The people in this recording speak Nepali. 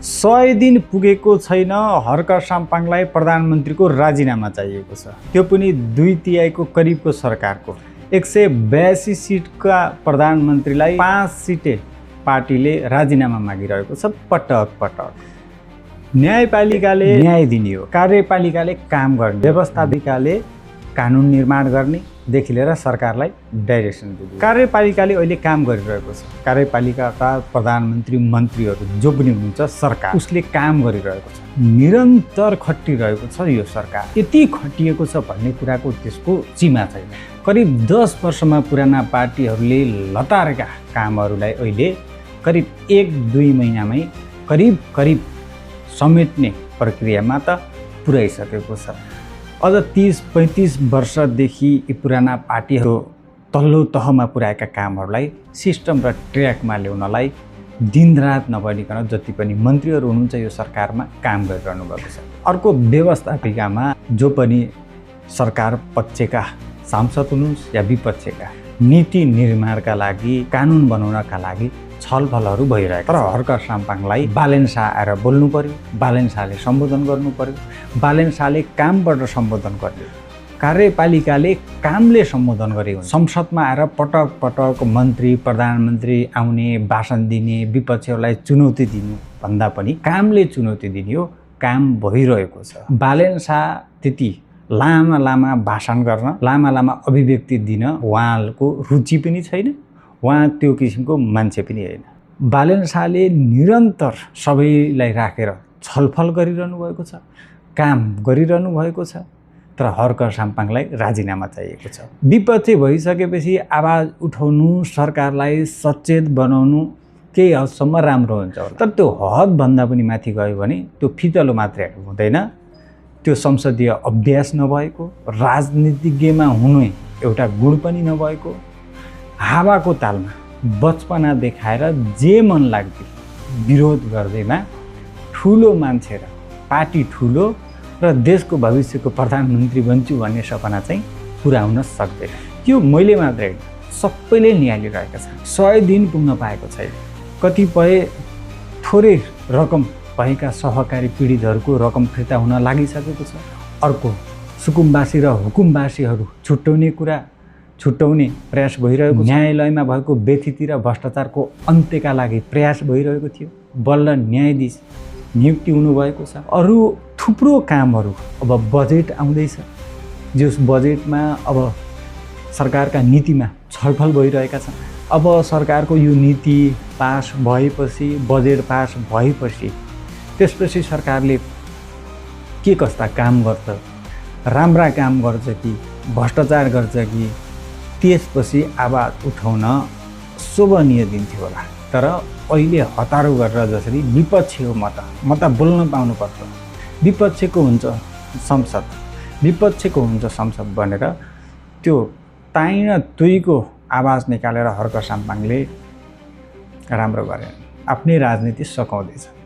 100 दिन पुगेको छैन, हर्क साम्पाङलाई प्रधानमन्त्रीको राजीनामा चाहिएको छ। त्यो पनि 2/3 को करिबको सरकारको 182 सिटका प्रधानमन्त्रीलाई 5 सिटे पार्टीले राजीनामा मागिरहेको छ पटक पटक। न्यायपालिकाले न्याय दिने हो, कार्यपालिकाले काम गर्ने, व्यवस्थापिकाले कानुन निर्माण गर्ने देखि लिएर सरकारलाई डाइरेक्सन दिने। कार्यपालिकाले अहिले काम गरिरहेको छ। कार्यपालिकाका प्रधानमन्त्री मन्त्रीहरू जो पनि हुनुहुन्छ सरकार, उसले काम गरिरहेको छ, निरन्तर खटिरहेको छ। यो सरकार यति खटिएको छ भन्ने कुराको त्यसको सीमा छैन। करिब 10 वर्षमा पुराना पार्टीहरूले लतारेका कामहरूलाई अहिले करिब 1-2 महिनामै करिब समेट्ने प्रक्रियामा त पुर्याइसकेको छ। अझ 30-35 वर्षदेखि यी पुराना पार्टीहरू तल्लो तहमा पुर्याएका कामहरूलाई सिस्टम र ट्र्याकमा ल्याउनलाई दिनरात नभनिकन जति पनि मन्त्रीहरू हुनुहुन्छ यो सरकारमा काम गरिरहनु भएको छ। अर्को व्यवस्थापिकामा जो पनि सरकार पक्षका सांसद हुनुहोस् या विपक्षका, नीति निर्माणका लागि, कानुन बनाउनका लागि छलफलहरू भइरहेको। तर हर्क साम्पाङलाई बालेन शाह आएर बोल्नु पर्यो, बालेन शाहले सम्बोधन गर्नु पर्यो, बालेन शाहले कामबाट सम्बोधन गर्यो, कार्यपालिकाले कामले सम्बोधन गरे हुन्छ। संसदमा आएर पटक पटक मन्त्री प्रधानमन्त्री आउने, भाषण दिने, विपक्षीहरूलाई चुनौती दिनु भन्दा पनि कामले चुनौती दिने हो। काम भइरहेको छ। बालेन शाह त्यति लामा भाषण गर्न, लामा अभिव्यक्ति दिन उहाँको रुचि पनि छैन, उहाँ त्यो किसिमको मान्छे पनि होइन। बालेन शाहले निरन्तर सबैलाई राखेर छलफल गरिरहनु भएको छ, काम गरिरहनु भएको छ। तर हर्क साम्पाङलाई राजीनामा चाहिएको छ। विपक्षी भइसकेपछि आवाज उठाउनु, सरकारलाई सचेत बनाउनु केही हदसम्म राम्रो हुन्छ होला। तर त्यो हदभन्दा पनि माथि गयो भने त्यो फितलो मात्रै हुँदैन। त्यो संसदीय अभ्यास नभएको, राजनीतिज्ञमा हुने एउटा गुण पनि नभएको, हावाको तालमा बचपना देखाएर जे मन लाग्दै विरोध गर्दैमा ठुलो मान्छे र पार्टी ठुलो र देशको भविष्यको प्रधानमन्त्री बन्छु भन्ने सपना चाहिँ पुरा हुन सक्दैन। त्यो मैले मात्रै होइन, सबैले निहालिरहेका छन्। 100 दिन पुग्न पाएको छैन। कतिपय थोरै रकम भएका सहकारी पीडितहरूको रकम फिर्ता हुन लागिसकेको छ। अर्को सुकुम्बासी र हुकुमबासीहरू छुट्याउने प्रयास भइरहेको, न्यायालयमा भएको व्यथिति र भ्रष्टाचारको अन्त्यका लागि प्रयास भइरहेको थियो। बल्ल न्यायाधीश नियुक्ति हुनुभएको छ। अरू थुप्रो कामहरू अब बजेट आउँदैछ, जस बजेटमा अब सरकारका नीतिमा छलफल भइरहेका छन्। अब सरकारको यो नीति पास भएपछि, बजेट पास भएपछि त्यसपछि सरकारले के कस्ता काम गर्छ, राम्रा काम गर्छ कि भ्रष्टाचार गर्छ कि, त्यसपछि आवाज उठाउन शोभनीय दिन थियो होला। तर अहिले हतारो गरेर जसरी विपक्षी हो म त बोल्न पाउनुपर्छ, विपक्षीको हुन्छ संसद भनेर त्यो ताइन तुईको आवाज निकालेर हर्क साम्पाङले राम्रो गरेन, आफ्नै राजनीति सकाउँदैछ।